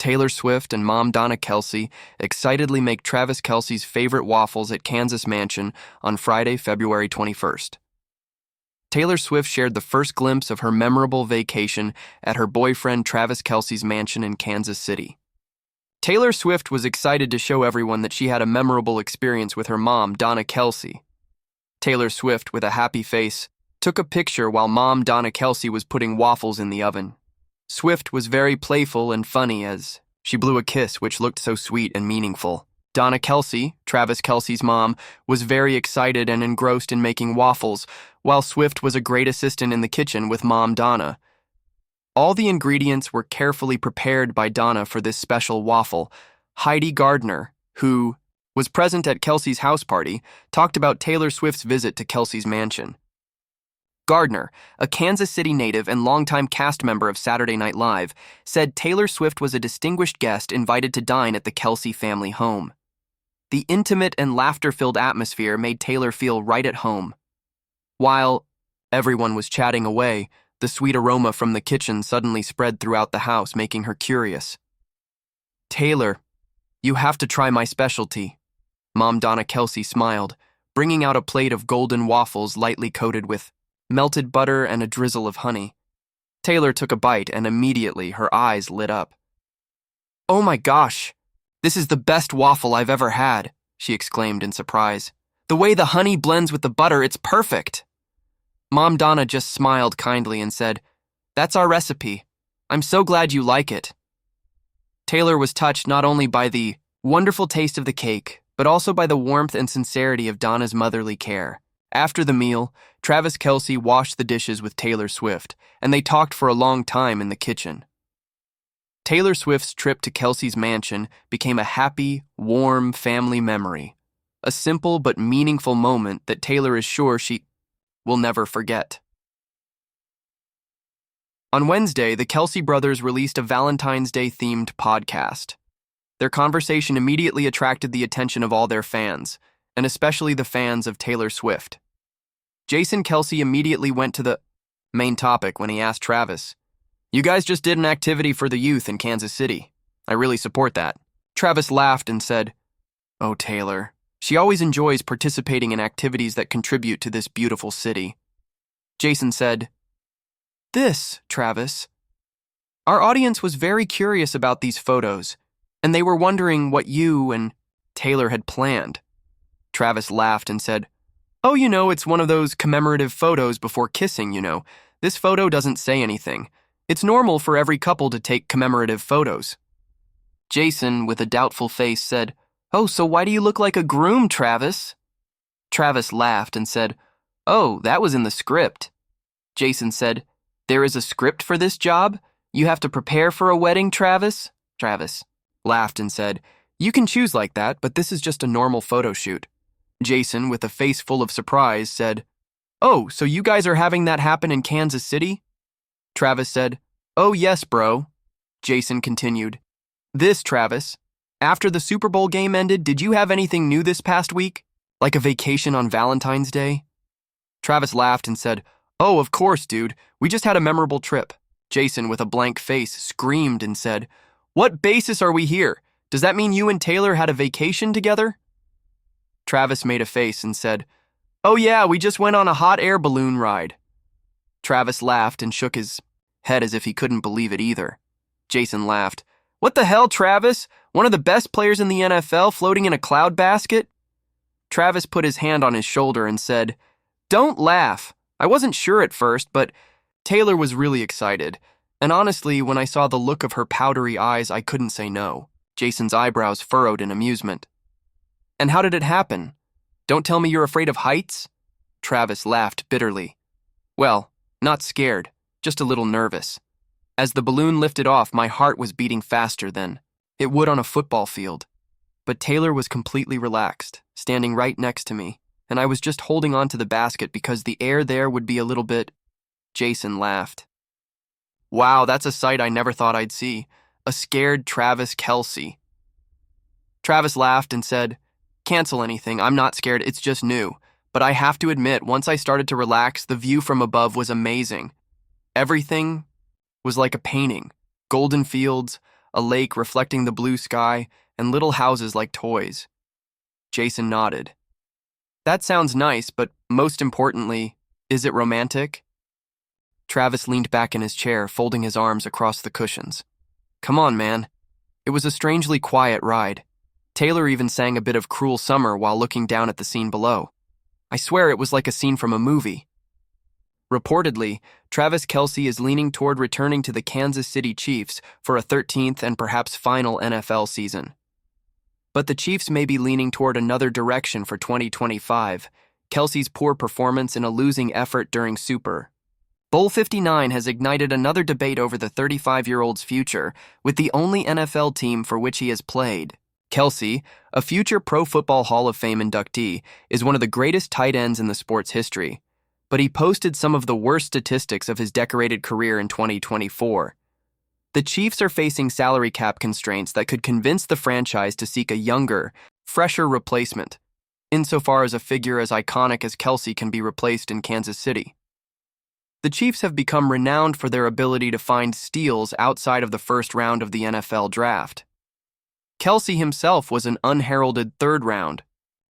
Taylor Swift and mom Donna Kelce excitedly make Travis Kelce's favorite waffles at Kansas Mansion on Friday, February 21st. Taylor Swift shared the first glimpse of her memorable vacation at her boyfriend Travis Kelce's mansion in Kansas City. Taylor Swift was excited to show everyone that she had a memorable experience with her mom, Donna Kelce. Taylor Swift, with a happy face, took a picture while mom Donna Kelce was putting waffles in the oven. Swift was very playful and funny as she blew a kiss which looked so sweet and meaningful. Donna Kelce, Travis Kelce's mom, was very excited and engrossed in making waffles, while Swift was a great assistant in the kitchen with mom Donna. All the ingredients were carefully prepared by Donna for this special waffle. Heidi Gardner, who was present at Kelce's house party, talked about Taylor Swift's visit to Kelce's mansion. Gardner, a Kansas City native and longtime cast member of Saturday Night Live, said Taylor Swift was a distinguished guest invited to dine at the Kelce family home. The intimate and laughter-filled atmosphere made Taylor feel right at home. While everyone was chatting away, the sweet aroma from the kitchen suddenly spread throughout the house, making her curious. "Taylor, you have to try my specialty." Mom Donna Kelce smiled, bringing out a plate of golden waffles lightly coated with melted butter and a drizzle of honey. Taylor took a bite and immediately her eyes lit up. "Oh my gosh, this is the best waffle I've ever had," she exclaimed in surprise. "The way the honey blends with the butter, it's perfect." Mom Donna just smiled kindly and said, "That's our recipe. I'm so glad you like it." Taylor was touched not only by the wonderful taste of the cake, but also by the warmth and sincerity of Donna's motherly care. After the meal, Travis Kelce washed the dishes with Taylor Swift, and they talked for a long time in the kitchen. Taylor Swift's trip to Kelce's mansion became a happy, warm family memory, a simple but meaningful moment that Taylor is sure she will never forget. On Wednesday, the Kelce brothers released a Valentine's Day-themed podcast. Their conversation immediately attracted the attention of all their fans, and especially the fans of Taylor Swift. Jason Kelce immediately went to the main topic when he asked Travis, "You guys just did an activity for the youth in Kansas City. I really support that." Travis laughed and said, "Oh, Taylor, she always enjoys participating in activities that contribute to this beautiful city." Jason said, Travis. Our audience was very curious about these photos, and they were wondering what you and Taylor had planned." Travis laughed and said, "Oh, it's one of those commemorative photos before kissing, This photo doesn't say anything. It's normal for every couple to take commemorative photos." Jason, with a doubtful face, said, "Oh, so why do you look like a groom, Travis?" Travis laughed and said, "Oh, that was in the script." Jason said, "There is a script for this job? You have to prepare for a wedding, Travis?" Travis laughed and said, "You can choose like that, but this is just a normal photo shoot." Jason, with a face full of surprise, said, "Oh, so you guys are having that happen in Kansas City?" Travis said, "Oh yes, bro." Jason continued, Travis, after the Super Bowl game ended, did you have anything new this past week? Like a vacation on Valentine's Day?" Travis laughed and said, "Oh, of course, dude. We just had a memorable trip." Jason, with a blank face, screamed and said, "What basis are we here? Does that mean you and Taylor had a vacation together?" Travis made a face and said, "Oh yeah, we just went on a hot air balloon ride." Travis laughed and shook his head as if he couldn't believe it either. Jason laughed. "What the hell, Travis? One of the best players in the NFL floating in a cloud basket?" Travis put his hand on his shoulder and said, "Don't laugh. I wasn't sure at first, but Taylor was really excited. And honestly, when I saw the look of her powdery eyes, I couldn't say no." Jason's eyebrows furrowed in amusement. "And how did it happen? Don't tell me you're afraid of heights?" Travis laughed bitterly. "Well, not scared, just a little nervous. As the balloon lifted off, my heart was beating faster than it would on a football field. But Taylor was completely relaxed, standing right next to me, and I was just holding on to the basket because the air there would be a little bit..." Jason laughed. "Wow, that's a sight I never thought I'd see. A scared Travis Kelce." Travis laughed and said, "Cancel anything, I'm not scared, it's just new. But I have to admit, once I started to relax, the view from above was amazing. Everything was like a painting. Golden fields, a lake reflecting the blue sky, and little houses like toys. Jason nodded. That sounds nice, but most importantly, is it romantic? Travis leaned back in his chair, folding his arms across the cushions. Come on, man. It was a strangely quiet ride. Taylor even sang a bit of Cruel Summer while looking down at the scene below. I swear it was like a scene from a movie. Reportedly, Travis Kelce is leaning toward returning to the Kansas City Chiefs for a 13th and perhaps final NFL season. But the Chiefs may be leaning toward another direction for 2025, Kelce's poor performance in a losing effort during Super Bowl 59 has ignited another debate over the 35-year-old's future with the only NFL team for which he has played. Kelce, a future Pro Football Hall of Fame inductee, is one of the greatest tight ends in the sport's history, but he posted some of the worst statistics of his decorated career in 2024. The Chiefs are facing salary cap constraints that could convince the franchise to seek a younger, fresher replacement, insofar as a figure as iconic as Kelce can be replaced in Kansas City. The Chiefs have become renowned for their ability to find steals outside of the first round of the NFL draft. Kelce himself was an unheralded third-round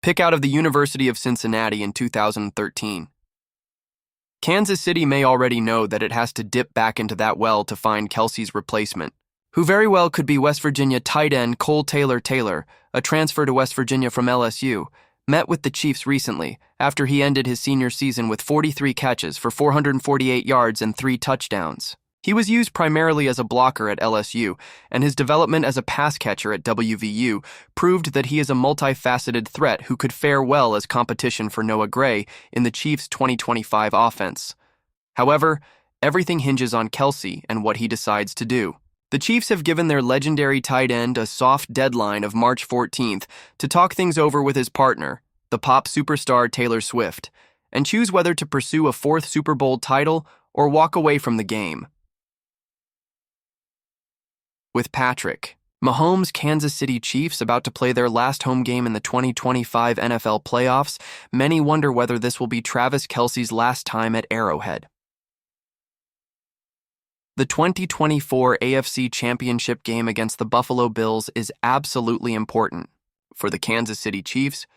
pick out of the University of Cincinnati in 2013. Kansas City may already know that it has to dip back into that well to find Kelce's replacement, who very well could be West Virginia tight end Cole Taylor, a transfer to West Virginia from LSU, met with the Chiefs recently after he ended his senior season with 43 catches for 448 yards and 3 touchdowns. He was used primarily as a blocker at LSU, and his development as a pass catcher at WVU proved that he is a multifaceted threat who could fare well as competition for Noah Gray in the Chiefs' 2025 offense. However, everything hinges on Kelce and what he decides to do. The Chiefs have given their legendary tight end a soft deadline of March 14th to talk things over with his partner, the pop superstar Taylor Swift, and choose whether to pursue a 4th Super Bowl title or walk away from the game. With Patrick Mahomes' Kansas City Chiefs about to play their last home game in the 2025 NFL playoffs, many wonder whether this will be Travis Kelce's last time at Arrowhead. The 2024 AFC Championship game against the Buffalo Bills is absolutely important for the Kansas City Chiefs,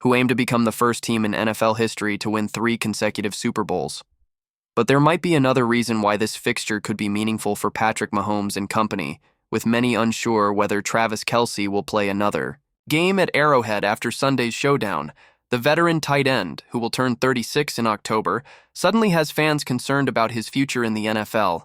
who aim to become the first team in NFL history to win 3 consecutive Super Bowls. But there might be another reason why this fixture could be meaningful for Patrick Mahomes and company, with many unsure whether Travis Kelce will play another game at Arrowhead after Sunday's showdown. The veteran tight end, who will turn 36 in October, suddenly has fans concerned about his future in the NFL.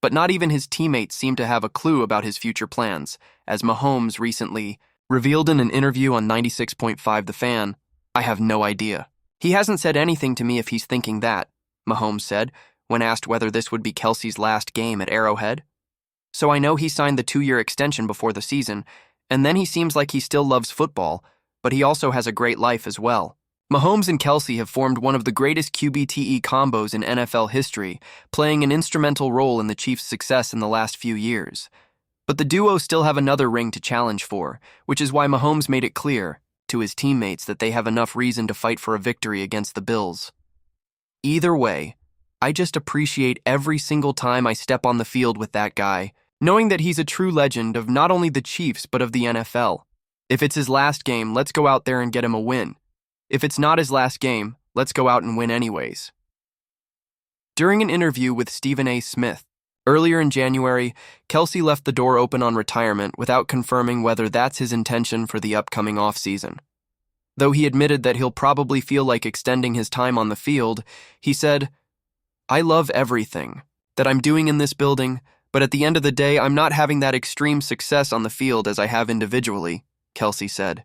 But not even his teammates seem to have a clue about his future plans, as Mahomes recently revealed in an interview on 96.5 The Fan, "I have no idea. He hasn't said anything to me if he's thinking that," Mahomes said, when asked whether this would be Kelce's last game at Arrowhead. "So I know he signed the 2-year extension before the season, and then he seems like he still loves football, but he also has a great life as well." Mahomes and Kelce have formed one of the greatest QBTE combos in NFL history, playing an instrumental role in the Chiefs' success in the last few years. But the duo still have another ring to challenge for, which is why Mahomes made it clear to his teammates that they have enough reason to fight for a victory against the Bills. Either way, I just appreciate every single time I step on the field with that guy, knowing that he's a true legend of not only the Chiefs but of the NFL. If it's his last game, let's go out there and get him a win. If it's not his last game, let's go out and win anyways. During an interview with Stephen A. Smith earlier in January, Kelce left the door open on retirement without confirming whether that's his intention for the upcoming offseason. Though he admitted that he'll probably feel like extending his time on the field, he said, "I love everything that I'm doing in this building, but at the end of the day, I'm not having that extreme success on the field as I have individually," Kelce said.